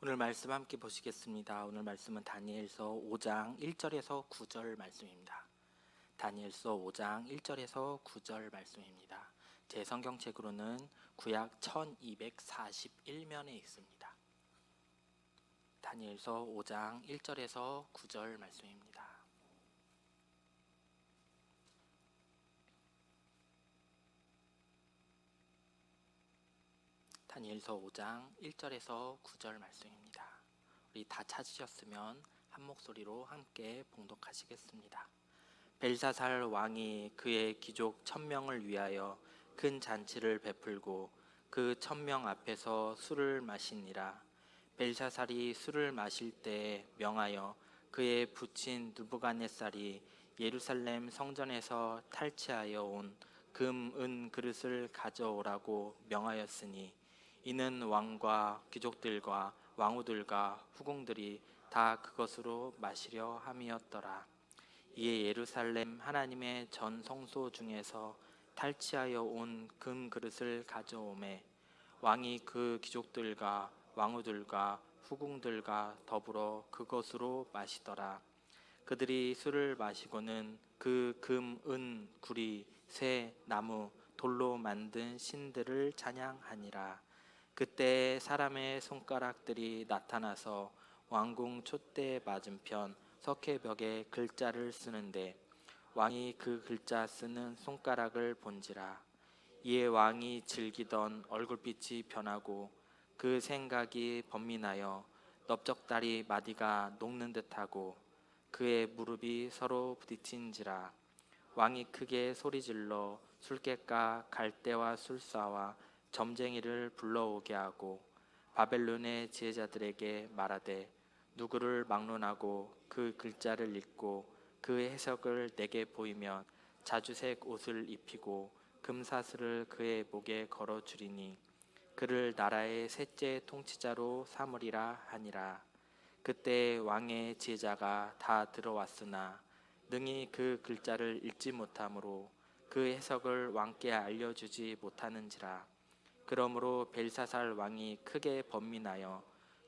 오늘 말씀 함께 보시겠습니다. 오늘 말씀은 다니엘서 5장 1절에서 9절 말씀입니다. 다니엘서 5장 1절에서 9절 말씀입니다. 제 성경책으로는 구약 1241면에 있습니다. 다니엘서 5장 1절에서 9절 말씀입니다. 다니엘서 5장 1절에서 9절 말씀입니다. 우리 다 찾으셨으면 한 목소리로 함께 봉독하시겠습니다. 벨사살 왕이 그의 귀족 1000명을 위하여 큰 잔치를 베풀고 그 1000명 앞에서 술을 마시니라. 벨사살이 술을 마실 때에 명하여 그의 부친 느부갓네살이 예루살렘 성전에서 탈취하여 온 금, 은 그릇을 가져오라고 명하였으니 이는 왕과 귀족들과 왕후들과 후궁들이 다 그것으로 마시려 함이었더라. 이에 예루살렘 하나님의 전 성소 중에서 탈취하여 온 금 그릇을 가져오매 왕이 그 귀족들과 왕후들과 후궁들과 더불어 그것으로 마시더라. 그들이 술을 마시고는 그 금, 은, 구리, 쇠, 나무, 돌로 만든 신들을 찬양하니라. 그때 사람의 손가락들이 나타나서 왕궁 촛대 맞은편 석회벽에 글자를 쓰는데 왕이 그 글자 쓰는 손가락을 본지라. 이에 왕이 즐기던 얼굴빛이 변하고 그 생각이 번민하여 넓적다리 마디가 녹는 듯하고 그의 무릎이 서로 부딪힌지라. 왕이 크게 소리질러 술객과 갈대와 술사와 점쟁이를 불러오게 하고 바벨론의 지혜자들에게 말하되 누구를 막론하고 그 글자를 읽고 그 해석을 내게 보이면 자주색 옷을 입히고 금사슬을 그의 목에 걸어 주리니 그를 나라의 셋째 통치자로 삼으리라 하니라. 그때 왕의 지혜자가 다 들어왔으나 능히 그 글자를 읽지 못하므로 그 해석을 왕께 알려주지 못하는지라. 그러므로 벨사살 왕이 크게 번민하여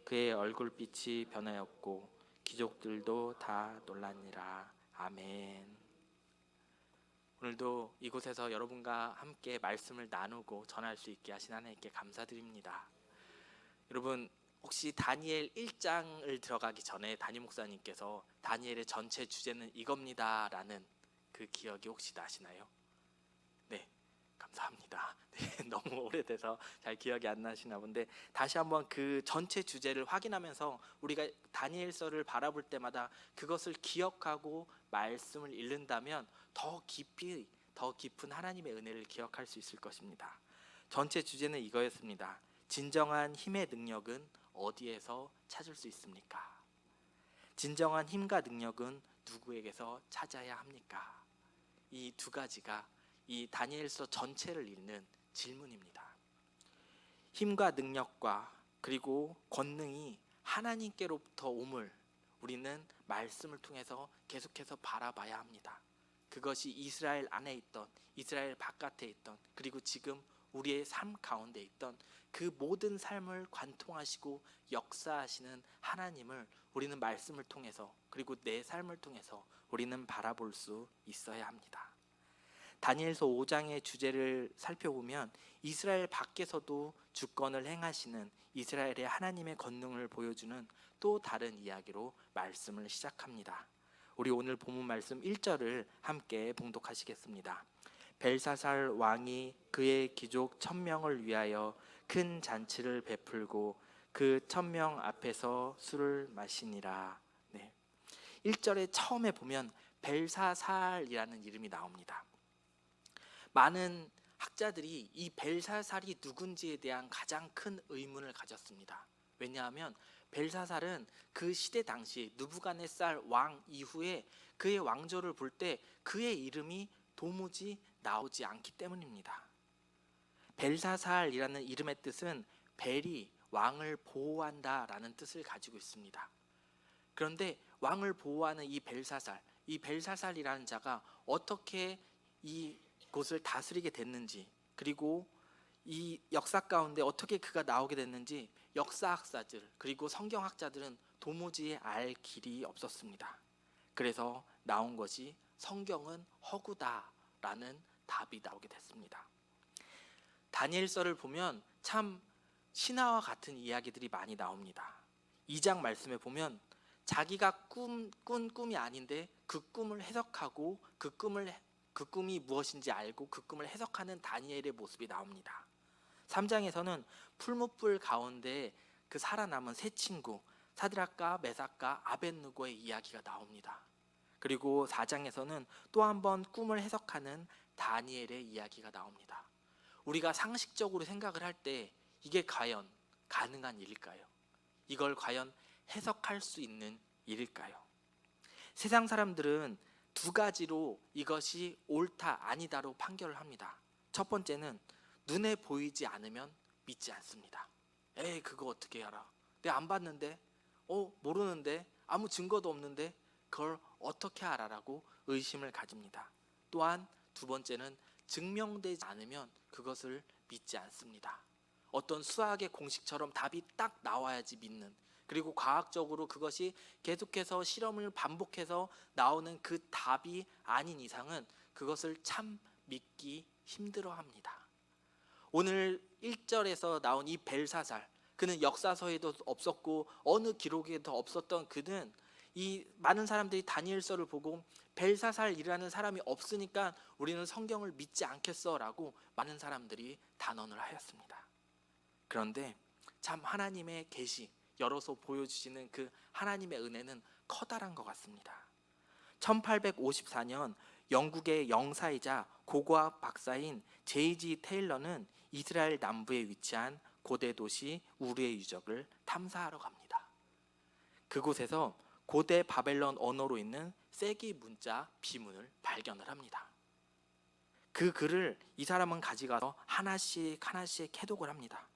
그의 얼굴빛이 변하였고 귀족들도 다 놀라니라. 아멘. 오늘도 이곳에서 여러분과 함께 말씀을 나누고 전할 수 있게 하신 하나님께 감사드립니다. 여러분 혹시 다니엘 1장을 들어가기 전에 담임 목사님께서 다니엘의 전체 주제는 이겁니다 라는 그 기억이 혹시 나시나요? 네, 감사합니다. 네, 너무 오래돼서 잘 기억이 안 나시나 본데 다시 한번 그 전체 주제를 확인하면서 우리가 다니엘서를 바라볼 때마다 그것을 기억하고 말씀을 읽는다면 더 깊은 하나님의 은혜를 기억할 수 있을 것입니다. 전체 주제는 이거였습니다. 진정한 힘의 능력은 어디에서 찾을 수 있습니까? 진정한 힘과 능력은 누구에게서 찾아야 합니까? 이 두 가지가 이 다니엘서 전체를 읽는 질문입니다. 힘과 능력과 그리고 권능이 하나님께로부터 옴을 우리는 말씀을 통해서 계속해서 바라봐야 합니다. 그것이 이스라엘 안에 있던, 이스라엘 바깥에 있던, 그리고 지금 우리의 삶 가운데 있던 그 모든 삶을 관통하시고 역사하시는 하나님을 우리는 말씀을 통해서 그리고 내 삶을 통해서 우리는 바라볼 수 있어야 합니다. 다니엘서 5장의 주제를 살펴보면 이스라엘 밖에서도 주권을 행하시는 이스라엘의 하나님의 권능을 보여주는 또 다른 이야기로 말씀을 시작합니다. 우리 오늘 본문 말씀 1절을 함께 봉독하시겠습니다. 벨사살 왕이 그의 귀족 1000명을 위하여 큰 잔치를 베풀고 그 1000명 앞에서 술을 마시니라. 네. 1절에 처음에 보면 벨사살이라는 이름이 나옵니다. 많은 학자들이 이 벨사살이 누군지에 대한 가장 큰 의문을 가졌습니다. 왜냐하면 벨사살은 그 시대 당시 느부갓네살 왕 이후에 그의 왕조를 볼 때 그의 이름이 도무지 나오지 않기 때문입니다. 벨사살이라는 이름의 뜻은 벨이 왕을 보호한다 라는 뜻을 가지고 있습니다. 그런데 왕을 보호하는 이 벨사살이라는 자가 어떻게 이 곳을 다스리게 됐는지, 그리고 이 역사 가운데 어떻게 그가 나오게 됐는지 역사학자들 그리고 성경학자들은 도무지 알 길이 없었습니다. 그래서 나온 것이 성경은 허구다라는 답이 나오게 됐습니다. 다니엘서를 보면 참 신화와 같은 이야기들이 많이 나옵니다. 2장 말씀에 보면 자기가 꾼 꿈이 아닌데 그 꿈을 해석하고 그 꿈이 무엇인지 알고 그 꿈을 해석하는 다니엘의 모습이 나옵니다. 3장에서는 풀무불 가운데 그 살아남은 세 친구 사드락과 메삭과 아벳느고의 이야기가 나옵니다. 그리고 4장에서는 또 한 번 꿈을 해석하는 다니엘의 이야기가 나옵니다. 우리가 상식적으로 생각을 할 때 이게 과연 가능한 일일까요? 이걸 과연 해석할 수 있는 일일까요? 세상 사람들은 두 가지로 이것이 옳다 아니다로 판결을 합니다. 첫 번째는 눈에 보이지 않으면 믿지 않습니다. 에이, 그거 어떻게 알아? 내가 안 봤는데, 모르는데, 아무 증거도 없는데 그걸 어떻게 알아라고 의심을 가집니다. 또한 두 번째는 증명되지 않으면 그것을 믿지 않습니다. 어떤 수학의 공식처럼 답이 딱 나와야지 믿는, 그리고 과학적으로 그것이 계속해서 실험을 반복해서 나오는 그 답이 아닌 이상은 그것을 참 믿기 힘들어합니다. 오늘 1절에서 나온 이 벨사살, 그는 역사서에도 없었고 어느 기록에도 없었던 그는 이 많은 사람들이 다니엘서를 보고 벨사살이라는 사람이 없으니까 우리는 성경을 믿지 않겠어라고 많은 사람들이 단언을 하였습니다. 그런데 참 하나님의 계시, 열어서 보여주시는 그 하나님의 은혜는 커다란 것 같습니다. 1854년 영국의 영사이자 고고학 박사인 J.G. 테일러는 이스라엘 남부에 위치한 고대 도시 우르의 유적을 탐사하러 갑니다. 그곳에서 고대 바벨론 언어로 있는 세기 문자 비문을 발견을 합니다. 그 글을 이 사람은 가져가서 하나씩 해독을 합니다.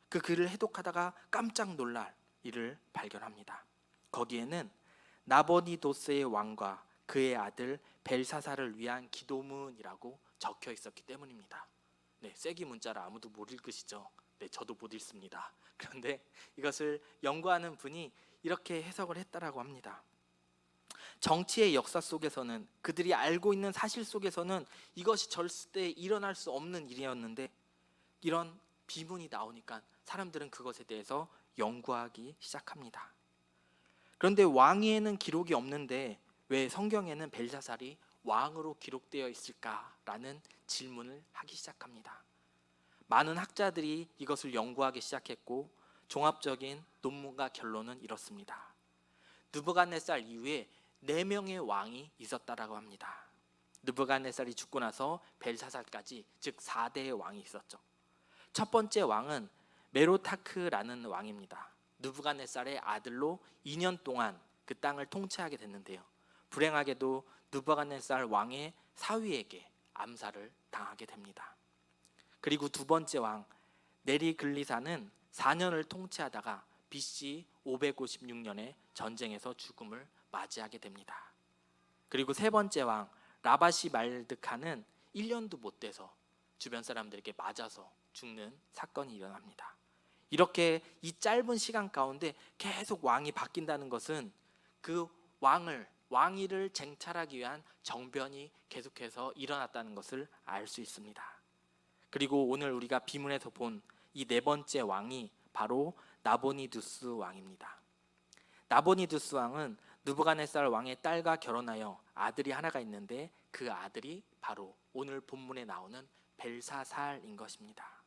그 글을 해독하다가 깜짝 놀랄 일을 발견합니다. 거기에는 나보니도스의 왕과 그의 아들 벨사살을 위한 기도문이라고 적혀 있었기 때문입니다. 네, 세기 문자를 아무도 못 읽으시죠? 네, 저도 못 읽습니다. 그런데 이것을 연구하는 분이 이렇게 해석을 했다라고 합니다. 정치의 역사 속에서는, 그들이 알고 있는 사실 속에서는 이것이 절대 일어날 수 없는 일이었는데 이런 비문이 나오니까 사람들은 그것에 대해서 연구하기 시작합니다. 그런데 왕위에는 기록이 없는데 왜 성경에는 벨사살이 왕으로 기록되어 있을까라는 질문을 하기 시작합니다. 많은 학자들이 이것을 연구하기 시작했고 종합적인 논문과 결론은 이렇습니다. 느부갓네살 이후에 4명의 왕이 있었다라고 합니다. 느부갓네살이 죽고 나서 벨사살까지, 즉 4대의 왕이 있었죠. 첫 번째 왕은 메로타크라는 왕입니다. 느부갓네살의 아들로 2년 동안 그 땅을 통치하게 됐는데요. 불행하게도 느부갓네살 왕의 사위에게 암살을 당하게 됩니다. 그리고 두 번째 왕 네리글리사는 4년을 통치하다가 BC 556년에 전쟁에서 죽음을 맞이하게 됩니다. 그리고 세 번째 왕 라바시 말드카는 1년도 못 돼서 주변 사람들에게 맞아서 죽는 사건이 일어납니다. 이렇게 이 짧은 시간 가운데 계속 왕이 바뀐다는 것은 그 왕위를 쟁탈하기 위한 정변이 계속해서 일어났다는 것을 알 수 있습니다. 그리고 오늘 우리가 비문에서 본 이 4번째 왕이 바로 나보니두스 왕입니다. 나보니두스 왕은 느부갓네살 왕의 딸과 결혼하여 아들이 하나가 있는데 그 아들이 바로 오늘 본문에 나오는 벨사살인 것입니다.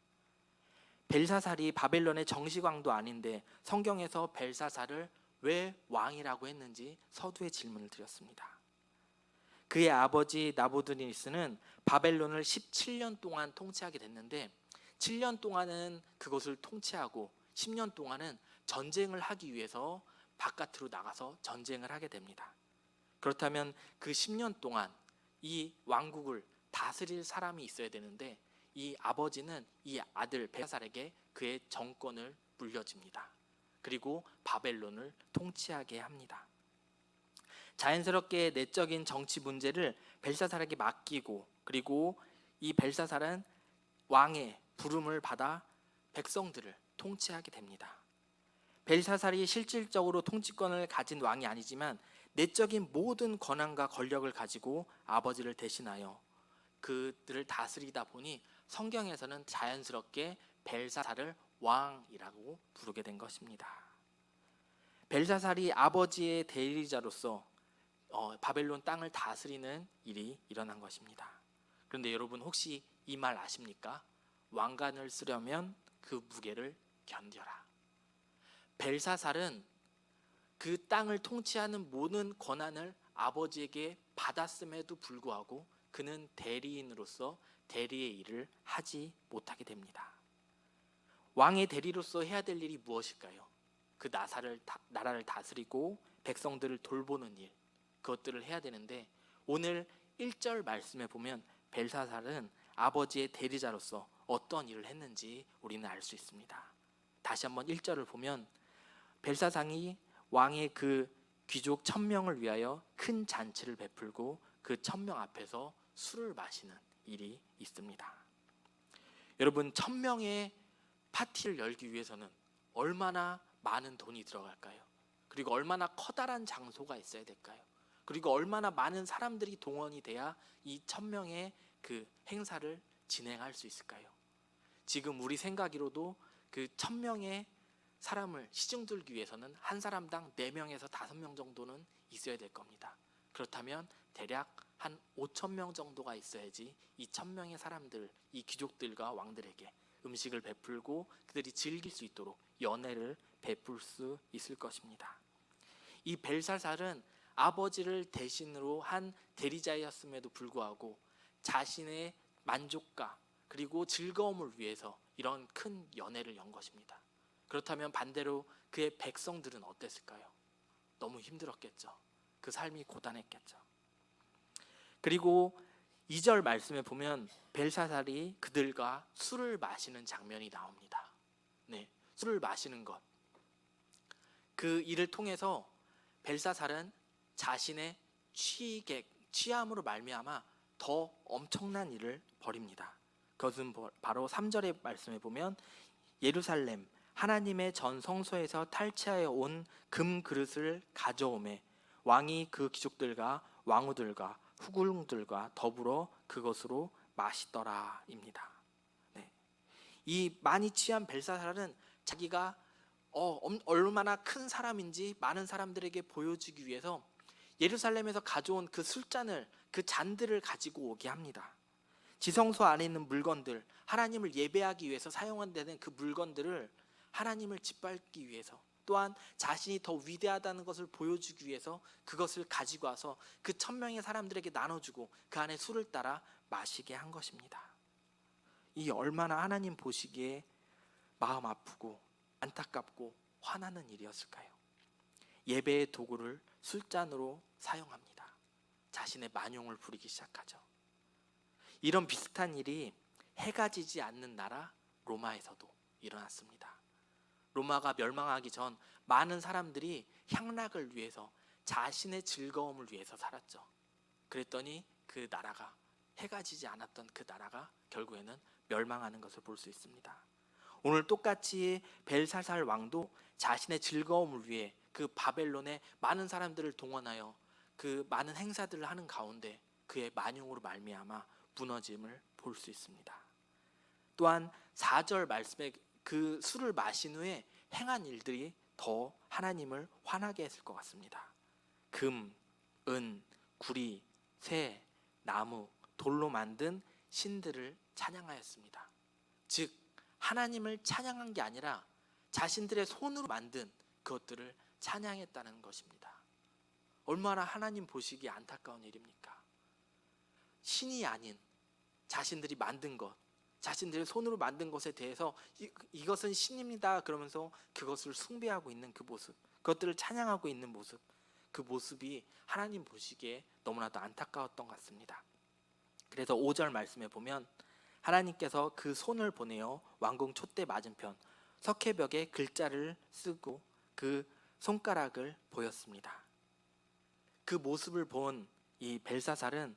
벨사살이 바벨론의 정식왕도 아닌데 성경에서 벨사살을 왜 왕이라고 했는지 서두에 질문을 드렸습니다. 그의 아버지 나부드니스는 바벨론을 17년 동안 통치하게 됐는데 7년 동안은 그것을 통치하고 10년 동안은 전쟁을 하기 위해서 바깥으로 나가서 전쟁을 하게 됩니다. 그렇다면 그 10년 동안 이 왕국을 다스릴 사람이 있어야 되는데 이 아버지는 이 아들 벨사살에게 그의 정권을 물려줍니다. 그리고 바벨론을 통치하게 합니다. 자연스럽게 내적인 정치 문제를 벨사살에게 맡기고, 그리고 이 벨사살은 왕의 부름을 받아 백성들을 통치하게 됩니다. 벨사살이 실질적으로 통치권을 가진 왕이 아니지만 내적인 모든 권한과 권력을 가지고 아버지를 대신하여 그들을 다스리다 보니 성경에서는 자연스럽게 벨사살을 왕이라고 부르게 된 것입니다. 벨사살이 아버지의 대리자로서 바벨론 땅을 다스리는 일이 일어난 것입니다. 그런데 여러분 혹시 이 말 아십니까? 왕관을 쓰려면 그 무게를 견뎌라. 벨사살은 그 땅을 통치하는 모든 권한을 아버지에게 받았음에도 불구하고 그는 대리인으로서 대리의 일을 하지 못하게 됩니다. 왕의 대리로서 해야 될 일이 무엇일까요? 그 나라를 다스리고 백성들을 돌보는 일, 그것들을 해야 되는데 오늘 1절 말씀에 보면 벨사살은 아버지의 대리자로서 어떤 일을 했는지 우리는 알 수 있습니다. 다시 한번 1절을 보면 벨사상이 왕의 그 귀족 1000명을 위하여 큰 잔치를 베풀고 그 1000명 앞에서 술을 마시는 일이 있습니다. 여러분 1000명의 파티를 열기 위해서는 얼마나 많은 돈이 들어갈까요? 그리고 얼마나 커다란 장소가 있어야 될까요? 그리고 얼마나 많은 사람들이 동원이 돼야 이 1000명의 그 행사를 진행할 수 있을까요? 지금 우리 생각으로도 그 1000명의 사람을 시중들기 위해서는 한 사람당 4명에서 5명 정도는 있어야 될 겁니다. 그렇다면 대략 한 5,000명 정도가 있어야지 이 1000명의 사람들, 이 귀족들과 왕들에게 음식을 베풀고 그들이 즐길 수 있도록 연회를 베풀 수 있을 것입니다. 이 벨사살은 아버지를 대신으로 한 대리자였음에도 불구하고 자신의 만족과 그리고 즐거움을 위해서 이런 큰 연회를 연 것입니다. 그렇다면 반대로 그의 백성들은 어땠을까요? 너무 힘들었겠죠. 그 삶이 고단했겠죠. 그리고 2절 말씀에 보면 벨사살이 그들과 술을 마시는 장면이 나옵니다. 네, 술을 마시는 것. 그 일을 통해서 벨사살은 자신의 취함으로 말미암아 더 엄청난 일을 벌입니다. 그것은 바로 3절의 말씀에 보면 예루살렘 하나님의 전 성소에서 탈취하여 온 금 그릇을 가져오매 왕이 그 귀족들과 왕후들과 후궁들과 더불어 그것으로 마시더라입니다. 네. 이 많이 취한 벨사살은 자기가 얼마나 큰 사람인지 많은 사람들에게 보여주기 위해서 예루살렘에서 가져온 그 술잔을 그 잔들을 가지고 오게 합니다. 지성소 안에 있는 물건들, 하나님을 예배하기 위해서 사용되는 그 물건들을 하나님을 짓밟기 위해서 또한 자신이 더 위대하다는 것을 보여주기 위해서 그것을 가지고 와서 그 1000명의 사람들에게 나눠주고 그 안에 술을 따라 마시게 한 것입니다. 이 얼마나 하나님 보시기에 마음 아프고 안타깝고 화나는 일이었을까요? 예배의 도구를 술잔으로 사용합니다. 자신의 만용을 부리기 시작하죠. 이런 비슷한 일이 해가 지지 않는 나라 로마에서도 일어났습니다. 로마가 멸망하기 전 많은 사람들이 향락을 위해서 자신의 즐거움을 위해서 살았죠. 그랬더니 그 나라가 해가 지지 않았던 그 나라가 결국에는 멸망하는 것을 볼 수 있습니다. 오늘 똑같이 벨사살 왕도 자신의 즐거움을 위해 그 바벨론에 많은 사람들을 동원하여 그 많은 행사들을 하는 가운데 그의 만용으로 말미암아 무너짐을 볼 수 있습니다. 또한 4절 말씀에 그 술을 마신 후에 행한 일들이 더 하나님을 화나게 했을 것 같습니다. 금, 은, 구리, 새, 나무, 돌로 만든 신들을 찬양하였습니다. 즉 하나님을 찬양한 게 아니라 자신들의 손으로 만든 그것들을 찬양했다는 것입니다. 얼마나 하나님 보시기에 안타까운 일입니까? 신이 아닌 자신들이 만든 것, 자신들의 손으로 만든 것에 대해서 이것은 신입니다 그러면서 그것을 숭배하고 있는 그 모습, 그것들을 찬양하고 있는 모습, 그 모습이 하나님 보시기에 너무나도 안타까웠던 것 같습니다. 그래서 5절 말씀에 보면 하나님께서 그 손을 보내어 왕궁 촛대 맞은편 석회벽에 글자를 쓰고 그 손가락을 보였습니다. 그 모습을 본 이 벨사살은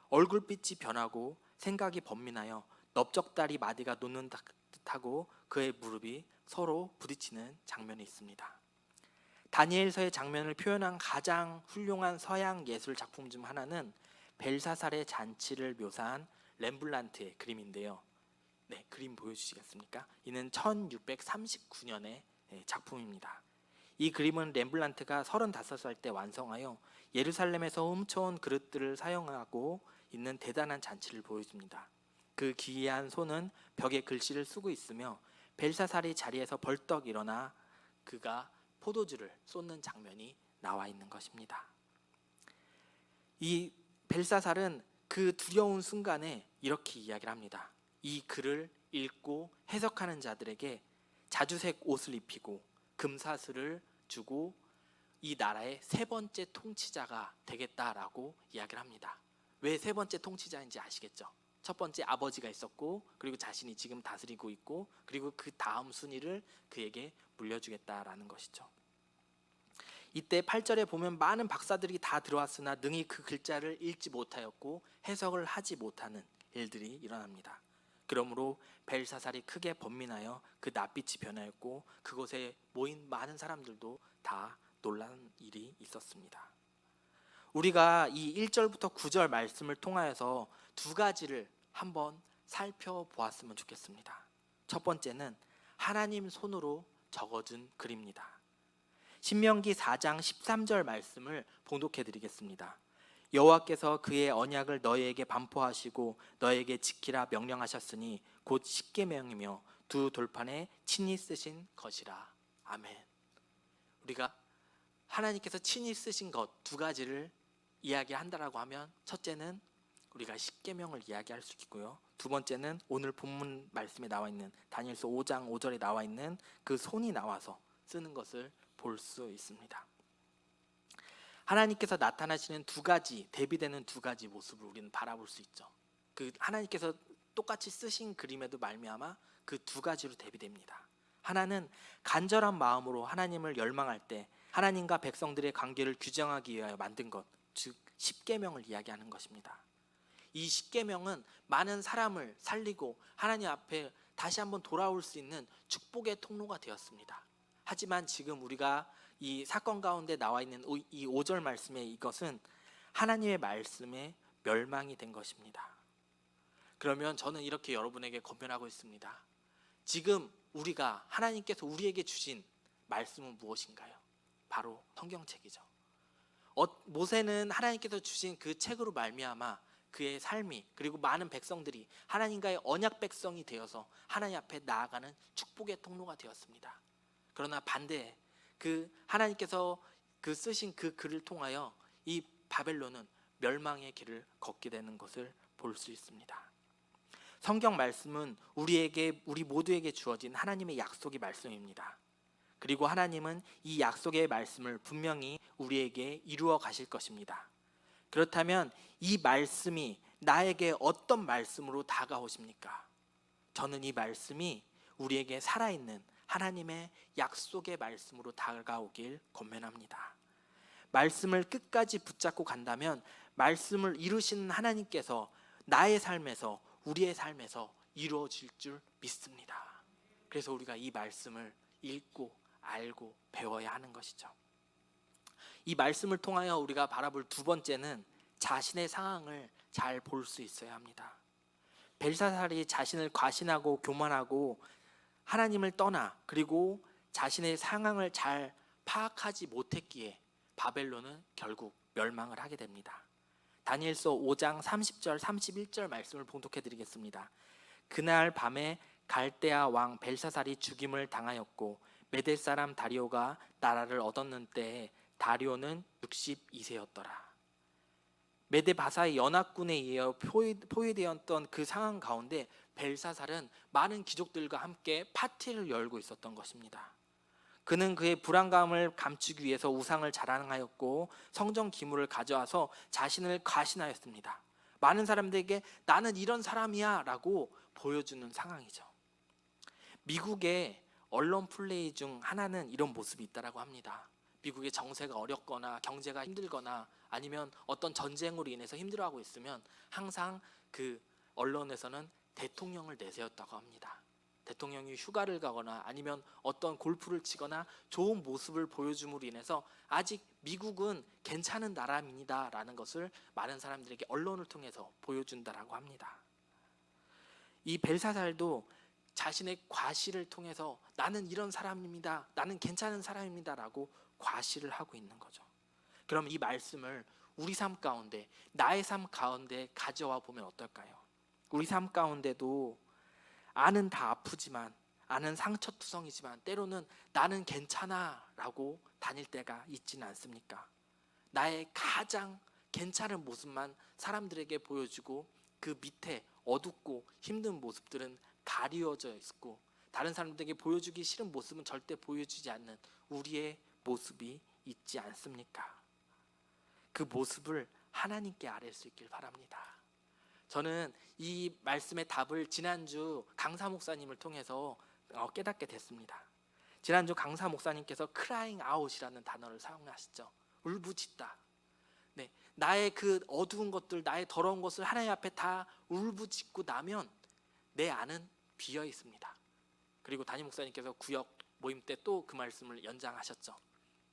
얼굴빛이 변하고 생각이 번민하여 넓적다리 마디가 놓는 듯하고 그의 무릎이 서로 부딪히는 장면이 있습니다. 다니엘서의 장면을 표현한 가장 훌륭한 서양 예술 작품 중 하나는 벨사살의 잔치를 묘사한 렘블란트의 그림인데요. 네, 그림 보여주시겠습니까? 이는 1639년의 작품입니다. 이 그림은 렘블란트가 35살 때 완성하여 예루살렘에서 훔쳐온 그릇들을 사용하고 있는 대단한 잔치를 보여줍니다. 그 기이한 손은 벽에 글씨를 쓰고 있으며 벨사살이 자리에서 벌떡 일어나 그가 포도주를 쏟는 장면이 나와 있는 것입니다. 이 벨사살은 그 두려운 순간에 이렇게 이야기를 합니다. 이 글을 읽고 해석하는 자들에게 자주색 옷을 입히고 금사슬을 주고 이 나라의 세 번째 통치자가 되겠다라고 이야기를 합니다. 왜 세 번째 통치자인지 아시겠죠? 첫 번째 아버지가 있었고, 그리고 자신이 지금 다스리고 있고, 그리고 그 다음 순위를 그에게 물려주겠다라는 것이죠. 이때 8절에 보면 많은 박사들이 다 들어왔으나 능히 그 글자를 읽지 못하였고 해석을 하지 못하는 일들이 일어납니다. 그러므로 벨사살이 크게 번민하여 그 낯빛이 변하였고 그곳에 모인 많은 사람들도 다 놀란 일이 있었습니다. 우리가 이 1절부터 9절 말씀을 통하여서 두 가지를 한번 살펴보았으면 좋겠습니다. 첫 번째는 하나님 손으로 적어준 글입니다. 신명기 4장 13절 말씀을 봉독해 드리겠습니다. 여호와께서 그의 언약을 너희에게 반포하시고 너희에게 지키라 명령하셨으니 곧 십계명이며 두 돌판에 친히 쓰신 것이라. 아멘. 우리가 하나님께서 친히 쓰신 것 두 가지를 이야기한다라고 하면 첫째는 우리가 십계명을 이야기할 수 있고요. 두 번째는 오늘 본문 말씀에 나와 있는 다니엘서 5장 5절에 나와 있는 그 손이 나와서 쓰는 것을 볼 수 있습니다. 하나님께서 나타나시는 두 가지, 대비되는 두 가지 모습을 우리는 바라볼 수 있죠. 그 하나님께서 똑같이 쓰신 그림에도 말미암아 그 두 가지로 대비됩니다. 하나는 간절한 마음으로 하나님을 열망할 때 하나님과 백성들의 관계를 규정하기 위하여 만든 것, 즉 십계명을 이야기하는 것입니다. 이 십계명은 많은 사람을 살리고 하나님 앞에 다시 한번 돌아올 수 있는 축복의 통로가 되었습니다. 하지만 지금 우리가 이 사건 가운데 나와 있는 이 5절 말씀의 이것은 하나님의 말씀에 멸망이 된 것입니다. 그러면 저는 이렇게 여러분에게 권면하고 있습니다. 지금 우리가 하나님께서 우리에게 주신 말씀은 무엇인가요? 바로 성경책이죠. 모세는 하나님께서 주신 그 책으로 말미암아 그의 삶이 그리고 많은 백성들이 하나님과의 언약 백성이 되어서 하나님 앞에 나아가는 축복의 통로가 되었습니다. 그러나 반대에 그 하나님께서 그 쓰신 그 글을 통하여 이 바벨론은 멸망의 길을 걷게 되는 것을 볼 수 있습니다. 성경 말씀은 우리 모두에게 주어진 하나님의 약속의 말씀입니다. 그리고 하나님은 이 약속의 말씀을 분명히 우리에게 이루어 가실 것입니다. 그렇다면 이 말씀이 나에게 어떤 말씀으로 다가오십니까? 저는 이 말씀이 우리에게 살아있는 하나님의 약속의 말씀으로 다가오길 권면합니다. 말씀을 끝까지 붙잡고 간다면 말씀을 이루시는 하나님께서 나의 삶에서 우리의 삶에서 이루어질 줄 믿습니다. 그래서 우리가 이 말씀을 읽고 알고 배워야 하는 것이죠. 이 말씀을 통하여 우리가 바라볼 두 번째는 자신의 상황을 잘 볼 수 있어야 합니다. 벨사살이 자신을 과신하고 교만하고 하나님을 떠나 그리고 자신의 상황을 잘 파악하지 못했기에 바벨론은 결국 멸망을 하게 됩니다. 다니엘서 5장 30절 31절 말씀을 봉독해 드리겠습니다. 그날 밤에 갈대아 왕 벨사살이 죽임을 당하였고 메대 사람 다리오가 나라를 얻었는 때에 다리오는 62세였더라. 메대 바사의 연합군에 의해 포위되었던 그 상황 가운데 벨사살은 많은 귀족들과 함께 파티를 열고 있었던 것입니다. 그는 그의 불안감을 감추기 위해서 우상을 자랑하였고 성전 기물을 가져와서 자신을 과신하였습니다. 많은 사람들에게 나는 이런 사람이야 라고 보여주는 상황이죠. 미국의 언론 플레이 중 하나는 이런 모습이 있다고 합니다. 미국의 정세가 어렵거나 경제가 힘들거나 아니면 어떤 전쟁으로 인해서 힘들어하고 있으면 항상 그 언론에서는 대통령을 내세웠다고 합니다. 대통령이 휴가를 가거나 아니면 어떤 골프를 치거나 좋은 모습을 보여줌으로 인해서 아직 미국은 괜찮은 나라입니다라는 것을 많은 사람들에게 언론을 통해서 보여준다라고 합니다. 이 벨사살도 자신의 과시를 통해서 나는 이런 사람입니다, 나는 괜찮은 사람입니다라고 과시를 하고 있는 거죠. 그럼 이 말씀을 우리 삶 가운데, 나의 삶 가운데 가져와 보면 어떨까요? 우리 삶 가운데도 아는 다 아프지만, 아는 상처투성이지만 때로는 나는 괜찮아 라고 다닐 때가 있지는 않습니까? 나의 가장 괜찮은 모습만 사람들에게 보여주고 그 밑에 어둡고 힘든 모습들은 가리워져 있고, 다른 사람들에게 보여주기 싫은 모습은 절대 보여주지 않는 우리의 모습이 있지 않습니까? 그 모습을 하나님께 아뢰 수 있길 바랍니다. 저는 이 말씀의 답을 지난주 강사 목사님을 통해서 깨닫게 됐습니다. 지난주 강사 목사님께서 crying out이라는 단어를 사용하시죠. 울부짖다. 네, 나의 그 어두운 것들, 나의 더러운 것을 하나님 앞에 다 울부짖고 나면 내 안은 비어 있습니다. 그리고 담임 목사님께서 구역 모임 때 또 그 말씀을 연장하셨죠.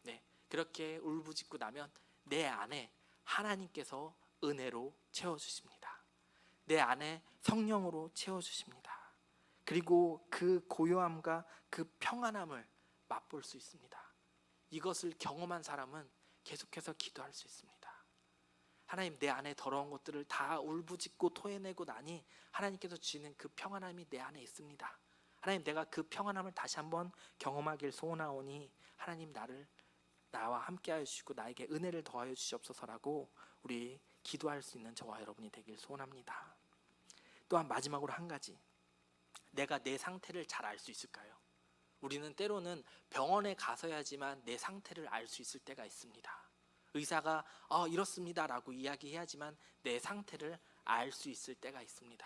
네, 그렇게 울부짖고 나면 내 안에 하나님께서 은혜로 채워주십니다. 내 안에 성령으로 채워주십니다. 그리고 그 고요함과 그 평안함을 맛볼 수 있습니다. 이것을 경험한 사람은 계속해서 기도할 수 있습니다. 하나님, 내 안에 더러운 것들을 다 울부짖고 토해내고 나니 하나님께서 주시는 그 평안함이 내 안에 있습니다. 하나님, 내가 그 평안함을 다시 한번 경험하길 소원하오니 하나님, 나와 함께하여 주시고 나에게 은혜를 더하여 주시옵소서라고 우리 기도할 수 있는 저와 여러분이 되길 소원합니다. 또한 마지막으로 한 가지, 내가 내 상태를 잘 알 수 있을까요? 우리는 때로는 병원에 가서야지만 내 상태를 알 수 있을 때가 있습니다. 의사가 이렇습니다 라고 이야기해야지만 내 상태를 알 수 있을 때가 있습니다.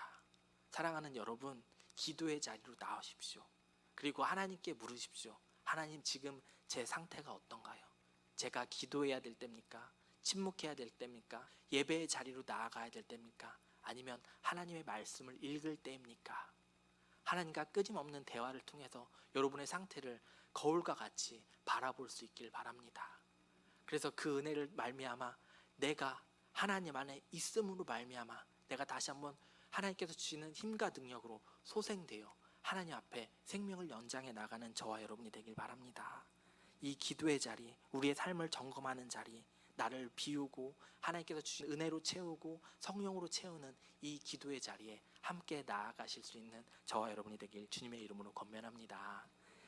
사랑하는 여러분, 기도의 자리로 나오십시오. 그리고 하나님께 물으십시오. 하나님, 지금 제 상태가 어떤가요? 제가 기도해야 될 때입니까? 침묵해야 될 때입니까? 예배의 자리로 나아가야 될 때입니까? 아니면 하나님의 말씀을 읽을 때입니까? 하나님과 끊임없는 대화를 통해서 여러분의 상태를 거울과 같이 바라볼 수 있길 바랍니다. 그래서 그 은혜를 말미암아 내가 하나님 안에 있음으로 말미암아 내가 다시 한번 하나님께서 주시는 힘과 능력으로 소생되어 하나님 앞에 생명을 연장해 나가는 저와 여러분이 되길 바랍니다. 이 기도의 자리, 우리의 삶을 점검하는 자리, 나를 비우고 하나님께서 주신 은혜로 채우고 성령으로 채우는 이 기도의 자리에 함께 나아가실 수 있는 저와 여러분이 되길 주님의 이름으로 권면합니다.